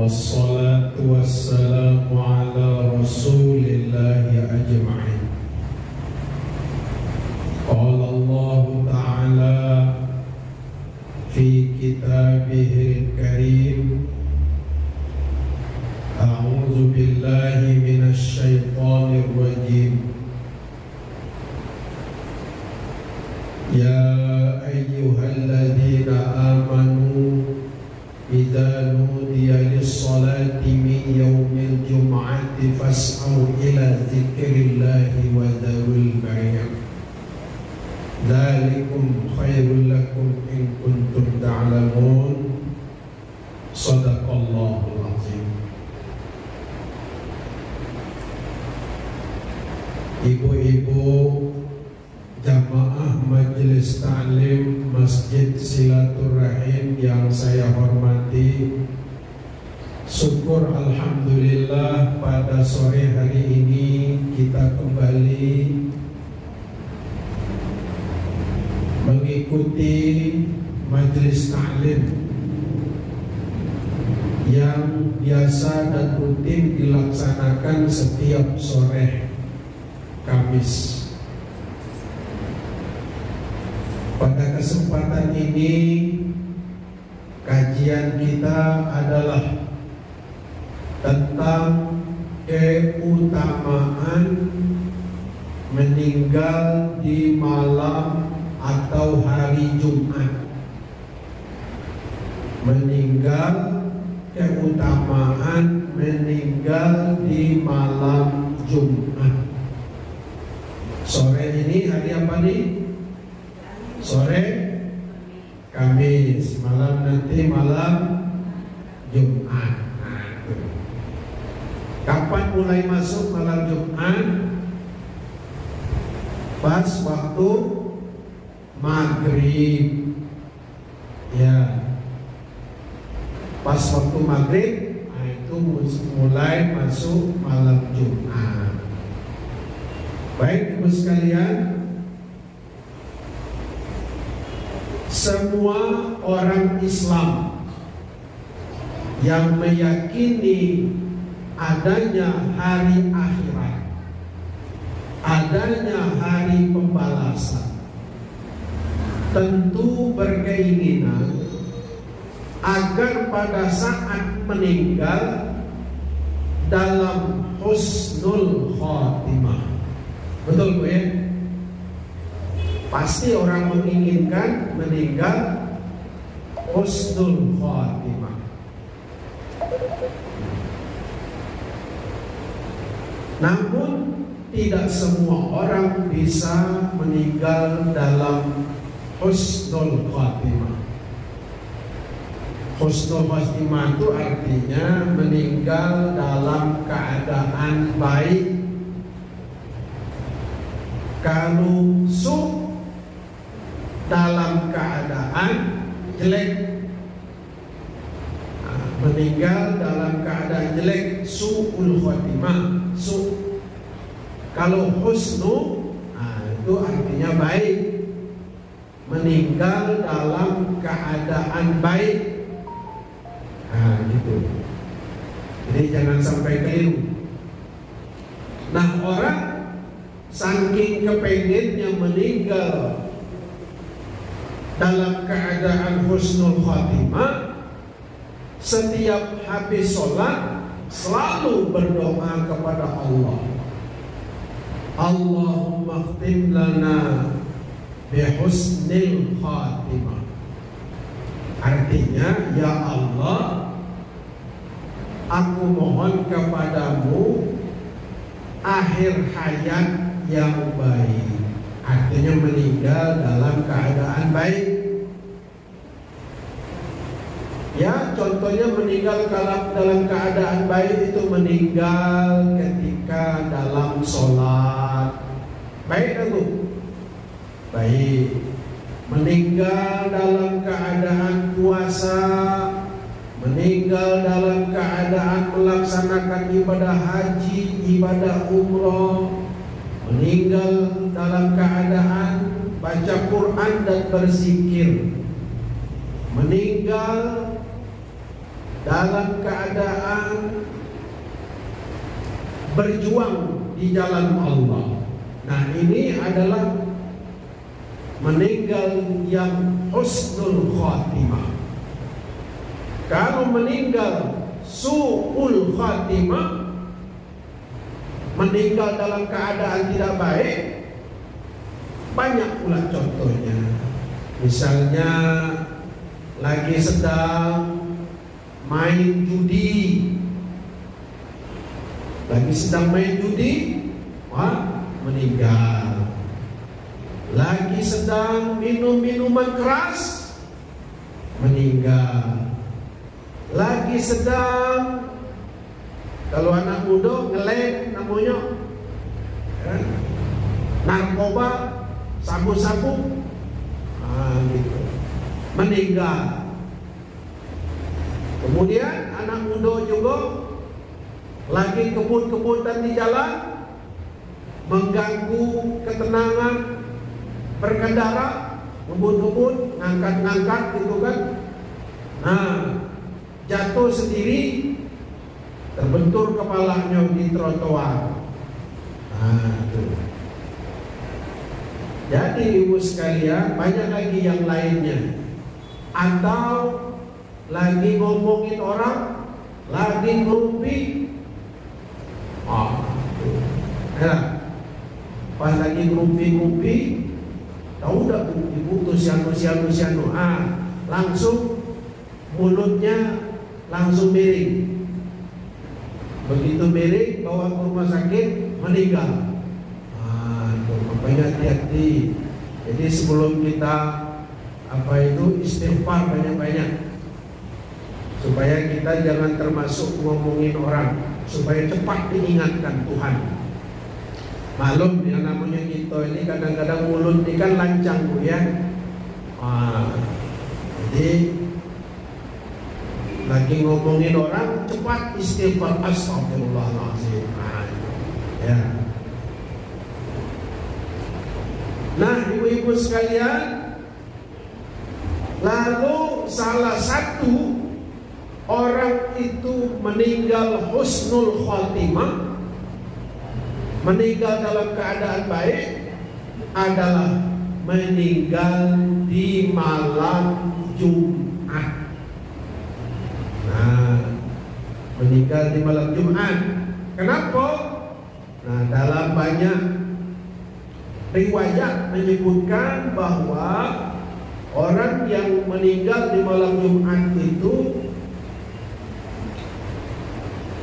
Wassalatu wassalamu ala rasulillahi ajma'in. Qala Allah Ta'ala fi kitabihil karim, a'udzu billahi minasy syaithanir rajim. Ya ayyuhalladzina amanu idza nudiya lis-salati min yaumil jum'ati fas'au ila dzikrillahi wa dzarul bay'. Dzalikum khairul lakum in kuntum ta'lamun. Shadaqallahul azim. Ibu-ibu jamaah Majelis Ta'lim Masjid Silaturahim yang saya hormati, syukur alhamdulillah pada sore hari ini kita kembali mengikuti Majelis Ta'lim yang biasa dan rutin dilaksanakan setiap sore Kamis. Pada kesempatan ini kajian kita adalah tentang keutamaan meninggal di malam atau hari Jumat. Keutamaan meninggal di malam Jumat. Sore ini hari apa nih? Sore Kamis, malam nanti malam Jumat. Kapan mulai masuk malam Jumat? Pas waktu maghrib. Ya, pas waktu maghrib, itu mulai masuk malam Jumat. Baik ibu sekalian, semua orang Islam yang meyakini adanya hari akhirat, adanya hari pembalasan, tentu berkeinginan agar pada saat meninggal dalam husnul khotimah. Betul Bu ya? Pasti orang menginginkan meninggal husnul khotimah. Namun tidak semua orang bisa meninggal dalam husnul khotimah. Husnul khotimah itu artinya meninggal dalam keadaan baik. Kalau dalam keadaan jelek, meninggal dalam keadaan jelek, su'ul khotimah. Kalau husnu, itu artinya baik, meninggal dalam keadaan baik. Gitu. Jadi jangan sampai keliru. Nah, orang saking kepengennya meninggal dalam keadaan husnul khotimah, setiap habis sholat selalu berdoa kepada Allah, Allahumma khtim lana bihusnil khotimah. Artinya, ya Allah, aku mohon kepadamu akhir hayat yang baik. Artinya meninggal dalam keadaan baik. Ya, contohnya meninggal dalam keadaan baik itu meninggal ketika dalam sholat. Baik itu? Baik. Meninggal dalam keadaan puasa, meninggal dalam keadaan melaksanakan ibadah haji, ibadah umroh, meninggal dalam keadaan baca Quran dan berzikir, meninggal dalam keadaan berjuang di jalan Allah. Nah, ini adalah meninggal yang husnul khatimah. Kalau meninggal su'ul khatimah, meninggal dalam keadaan tidak baik, banyak pula contohnya. Misalnya lagi sedang main judi, meninggal. Lagi sedang minum minuman keras, meninggal. Lagi sedang, kalau anak muda ngeleng namanya, narkoba, sabu-sabu, gitu, meninggal. Kemudian anak muda juga lagi kebut-kebutan di jalan, mengganggu ketenangan berkendara, ngebut-ngebut, ngangkat-ngangkat gitu kan. Nah, jatuh sendiri, terbentur kepalanya di trotoar. Nah, itu. Jadi ibu sekalian, banyak lagi yang lainnya. Atau lagi ngomongin orang, lagi ngerumpi, pas lagi ngerumpi, tahu tak diputus sianu, langsung mulutnya langsung miring. Begitu miring, bawa ke rumah sakit, meninggal. Makanya hati-hati. Jadi sebelum kita istighfar banyak-banyak, supaya kita jangan termasuk ngomongin orang, supaya cepat diingatkan Tuhan. Malum yang namanya kita ini kadang-kadang mulut ini kan lancang, Bu, ya. Jadi lagi ngomongin orang, cepat istighfar, astagfirullahaladzim. Ya. Nah, ibu-ibu sekalian, lalu salah satu orang itu meninggal husnul khatimah, meninggal dalam keadaan baik, adalah meninggal di malam Jumat. Nah, meninggal di malam Jumat. Kenapa? Nah, dalam banyak riwayat menyebutkan bahwa orang yang meninggal di malam Jumat itu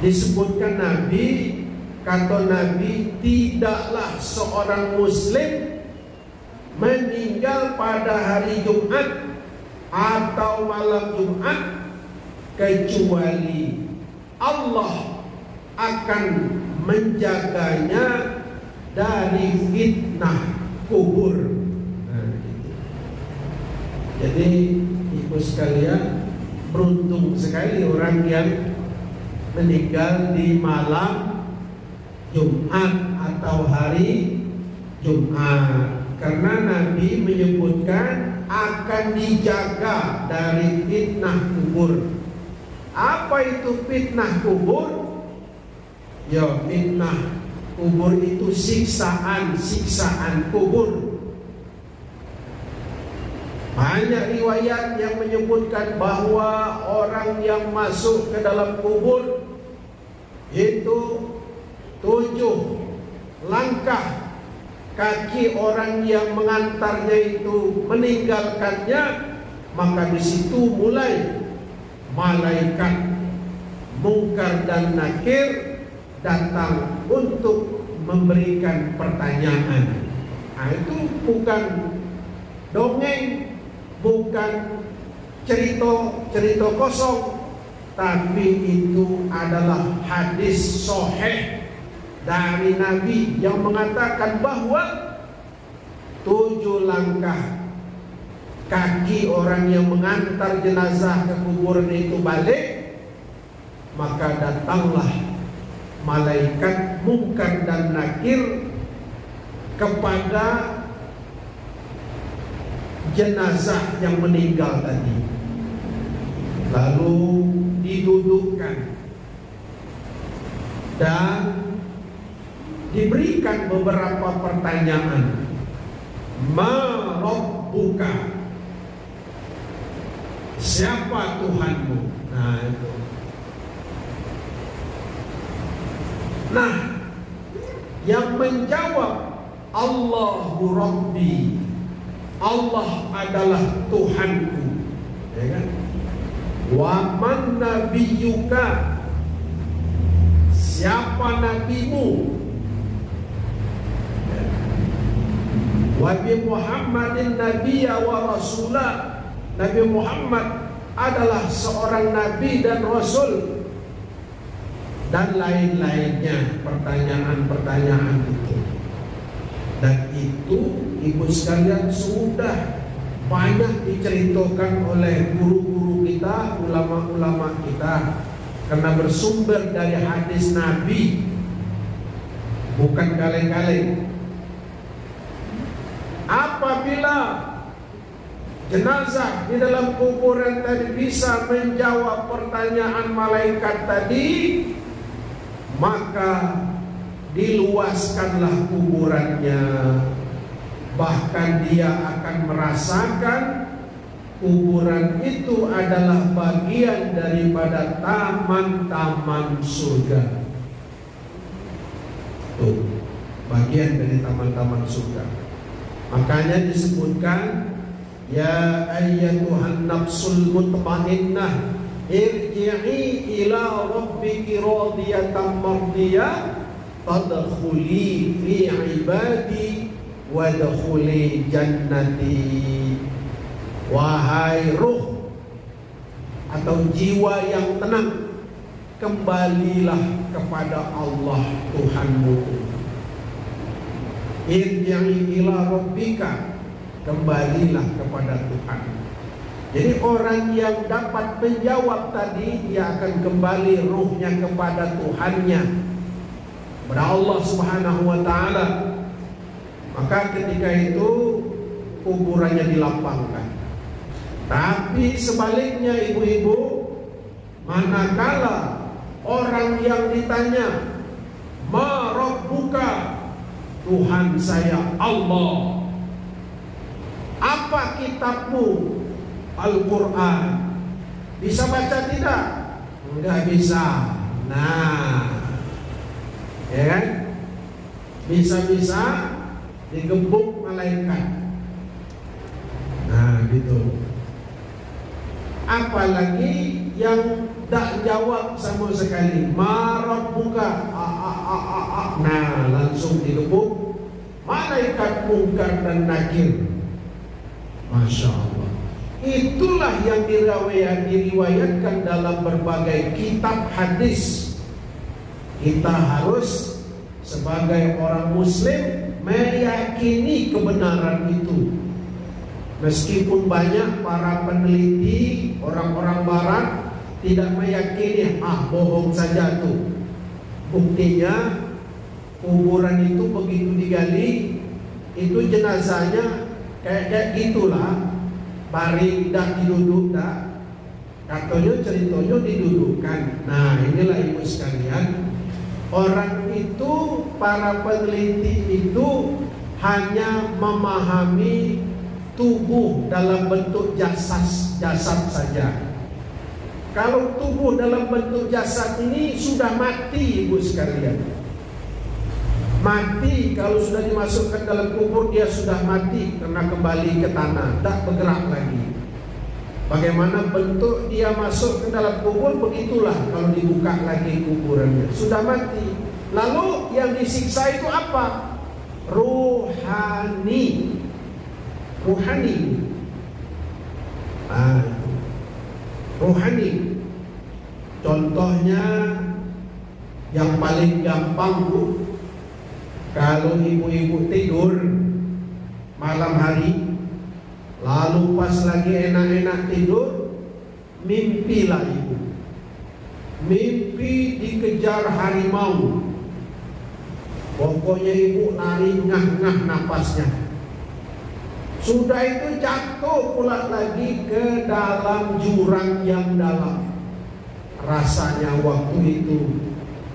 disebutkan Nabi, kata Nabi, tidaklah seorang muslim meninggal pada hari Jumat atau malam Jumat kecuali Allah akan menjaganya dari fitnah kubur. Nah, gitu. Jadi ibu sekalian, beruntung sekali orang yang meninggal di malam Jumat atau hari Jumat, karena Nabi menyebutkan akan dijaga dari fitnah kubur. Apa itu fitnah kubur? Ya, fitnah kubur itu siksaan kubur. Banyak riwayat yang menyebutkan bahwa orang yang masuk ke dalam kubur itu 7 langkah kaki orang yang mengantarnya itu meninggalkannya, maka di situ mulai malaikat Mungkar dan Nakir datang untuk memberikan pertanyaan. Nah, itu bukan dongeng, bukan cerita kosong, tapi itu adalah hadis sahih dari Nabi yang mengatakan bahwa 7 langkah kaki orang yang mengantar jenazah ke kuburan itu balik, maka datanglah malaikat Mungkar dan Nakir kepada jenazah yang meninggal tadi. Lalu didudukkan dan diberikan beberapa pertanyaan. Ma rabbuka, siapa Tuhanmu? Nah itu. Nah, yang menjawab Allahu Rabbi, Allah adalah Tuhanku, ya kan? Wa man nabiyyuka, siapa nabimu? Wa bi Muhammadin nabiyya wa rasulah, Nabi Muhammad adalah seorang nabi dan rasul, dan lain-lainnya pertanyaan-pertanyaan itu. Dan itu ibu sekalian sudah banyak diceritakan oleh guru-guru kita, ulama-ulama kita, karena bersumber dari hadis Nabi, bukan kaleng-kaleng. Apabila jenazah di dalam kuburan tadi bisa menjawab pertanyaan malaikat tadi, maka diluaskanlah kuburannya. Bahkan dia akan merasakan kuburan itu adalah bagian daripada taman-taman surga. Tuh, bagian dari taman-taman surga. Makanya disebutkan, ya ayyatuhan nafsul mutmainnah, irji'i ila rabbiki radiyatan mardiyah, fadkhuli fi ibadi wadkhuli jannati. Wahai ruh atau jiwa yang tenang, kembalilah kepada Allah Tuhanmu. Irji'i ila rabbika, kembalilah kepada Tuhan. Jadi orang yang dapat menjawab tadi, dia akan kembali ruhnya kepada Tuhannya, kepada Allah Subhanahu wa ta'ala. Maka ketika itu kuburannya dilapangkan. Tapi sebaliknya ibu-ibu, manakala orang yang ditanya, ma rabbuka, Tuhan saya Allah. Apa kitabmu? Al-Quran. Bisa baca tidak? Enggak bisa. Nah, ya kan? Bisa-bisa digebuk malaikat. Nah, gitu. Apalagi yang tak jawab sama sekali, ma rabbuka. Nah, langsung digebuk malaikat Munkar dan Nakir. Masya Allah. Itulah yang diriwayatkan dalam berbagai kitab hadis. Kita harus sebagai orang muslim meyakini kebenaran itu. Meskipun banyak para peneliti, orang-orang barat tidak meyakini, bohong saja tuh. Buktinya kuburan itu begitu digali, itu jenazahnya kayak gitulah, baring dah diduduk dah, katanya ceritanya didudukkan. Nah, inilah ibu sekalian, orang itu, para peneliti itu hanya memahami tubuh dalam bentuk jasad saja. Kalau tubuh dalam bentuk jasad ini sudah mati ibu sekalian. Mati, kalau sudah dimasukkan dalam kubur dia sudah mati karena kembali ke tanah, tak bergerak lagi. Bagaimana bentuk dia masuk ke dalam kubur, begitulah kalau dibuka lagi kuburannya, sudah mati. Lalu yang disiksa itu apa? Ruhani. Ruhani. Ruhani. Contohnya yang paling gampang Bu, kalau ibu-ibu tidur malam hari, lalu pas lagi enak-enak tidur, mimpilah ibu. Mimpi dikejar harimau. Pokoknya ibu lari ngah-ngah napasnya. Sudah itu jatuh pula lagi ke dalam jurang yang dalam. rasanya waktu itu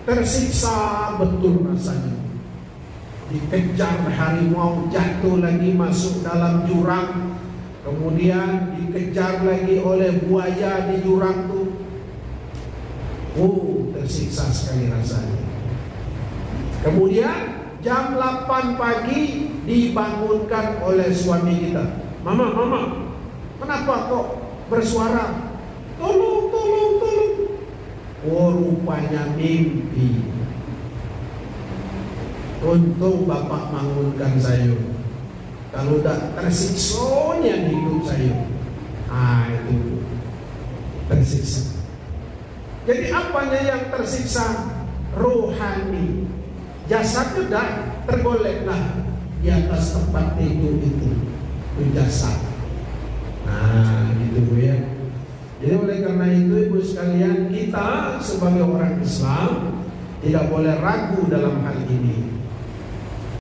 tersiksa betul rasanya. Dikejar harimau, jatuh lagi masuk dalam jurang, kemudian dikejar lagi oleh buaya di jurang tuh. Tersiksa sekali rasanya. Kemudian jam 8 pagi dibangunkan oleh suami kita. Mama, kenapa kok bersuara? Tolong. Rupanya mimpi. Untung bapak bangunkan saya. Kalau tidak tersiksanya di hidup saya. Itu tersiksa. Jadi apanya yang tersiksa? Rohani. Jasadnya dah tergoleklah di atas tempat tidur itu jasad. Gitu ya. Jadi oleh karena itu ibu sekalian, kita sebagai orang Islam tidak boleh ragu dalam hal ini.